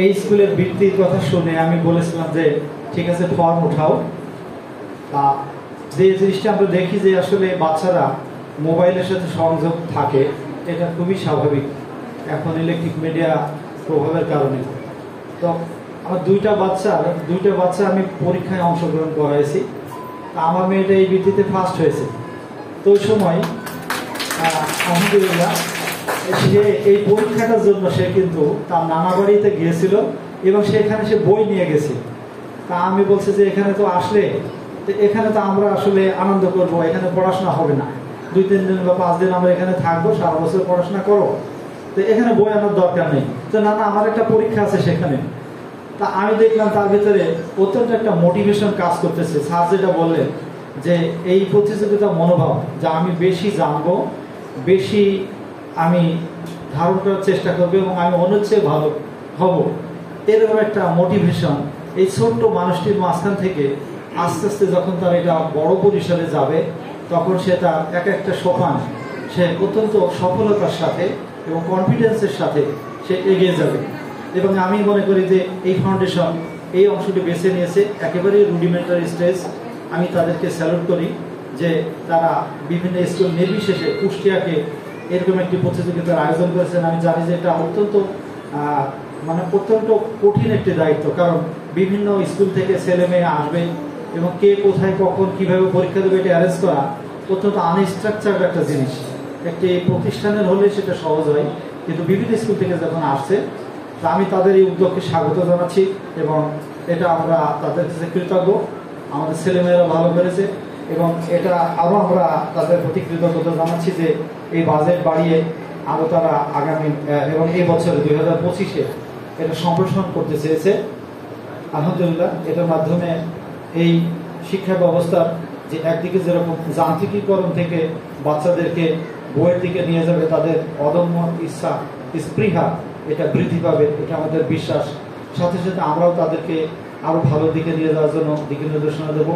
এই স্কুলের বৃত্তির কথা শুনে আমি বলেছিলাম যে ঠিক আছে ফর্ম উঠাও। যে জিনিসটা আমরা দেখি যে আসলে বাচ্চারা মোবাইলের সাথে সংযোগ থাকে, এটা খুবই স্বাভাবিক এখন ইলেকট্রিক মিডিয়া প্রভাবের কারণে। তো আমার দুইটা বাচ্চা আমি পরীক্ষায় অংশগ্রহণ করাইছি। আমার মেয়েটা এই বৃত্তিতে ফার্স্ট হয়েছে। তো ওই সময় আলহামদুলিল্লাহ সে এই পরীক্ষাটার জন্য সে কিন্তু তার নানা বাড়িতে গিয়েছিল এবং সেখানে সে বই নিয়ে গেছে। তা আমি বলছি যে এখানে তো আসলে এখানে তো আমরা আসলে আনন্দ করবো, এখানে পড়াশোনা হবে না, 2-3 দিন বা 5 দিন আমরা এখানে থাকবো, সারা বছর পড়াশোনা করো, তো এখানে বই আনার দরকার নেই। তো না আমার একটা পরীক্ষা আছে সেখানে। তা আমি দেখলাম তার ভিতরে অত্যন্ত একটা মোটিভেশন কাজ করতেছে। স্যার যেটা বললেন যে এই প্রতিযোগিতা মনোভাব, যা আমি বেশি জানবো, বেশি আমি ধারণ করার চেষ্টা করবো এবং আমি অন্যের চেয়ে ভালো হব, এরকম একটা মোটিভেশন এই ছোট্ট মানুষটির মাঝখান থেকে আস্তে আস্তে যখন তার এটা বড় পরিসরে যাবে, তখন সেটা একটা সোপান সে অত্যন্ত সফলতার সাথে এবং কনফিডেন্সের সাথে সে এগিয়ে যাবে। এবং আমি মনে করি যে এই ফাউন্ডেশন এই অংশটি বেছে নিয়েছে একেবারেই রুডিমেন্টারি স্টেজ। আমি তাদেরকে স্যালুট করি যে তারা বিভিন্ন স্কুল নির্বিশেষে কুষ্টিয়াকে এরকম একটি প্রতিযোগিতার আয়োজন করেছেন। আমি জানি যে এটা অত্যন্ত অত্যন্ত কঠিন একটি দায়িত্ব, কারণ বিভিন্ন স্কুল থেকে ছেলে মেয়ে আসবে এবং কে কোথায় কখন কিভাবে পরীক্ষা দেবে এটা অ্যারেঞ্জ করা অত্যন্ত আনস্ট্রাকচার্ড একটা জিনিস। একটি প্রতিষ্ঠানের হলে সেটা সহজ হয়, কিন্তু বিভিন্ন স্কুল থেকে যখন আসছে, তা আমি তাদের এই উদ্যোগকে স্বাগত জানাচ্ছি এবং এটা আমরা তাদের কাছে কৃতজ্ঞ। আমাদের ছেলেমেয়েরা ভালো করেছে এবং এটা আরও আমরা তাদের প্রতি কৃতজ্ঞতা জানাচ্ছি যে এই বাজেট বাড়িয়ে আরও তারা আগামী এবং এই বছরে 2025-এ এটা সম্প্রসারণ করতে চেয়েছে। আলহামদুলিল্লাহ, এটার মাধ্যমে এই শিক্ষা ব্যবস্থার যে একদিকে যেরকম যান্ত্রিকীকরণ থেকে বাচ্চাদেরকে বইয়ের দিকে নিয়ে যাবে, তাদের অদম্য ইচ্ছা স্পৃহা এটা বৃদ্ধি পাবে, এটা আমাদের বিশ্বাস। সাথে সাথে আমরাও তাদেরকে আরও ভালো দিকে নিয়ে যাওয়ার জন্য দিকে নির্দেশনা দেব।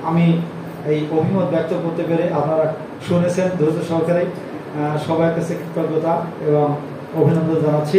আমি এই অভিমত ব্যক্ত করতে পেরে আপনারা শুনেছেন ধৈর্য সহকারে, সবার কাছে কৃতজ্ঞতা এবং অভিনন্দন জানাচ্ছি।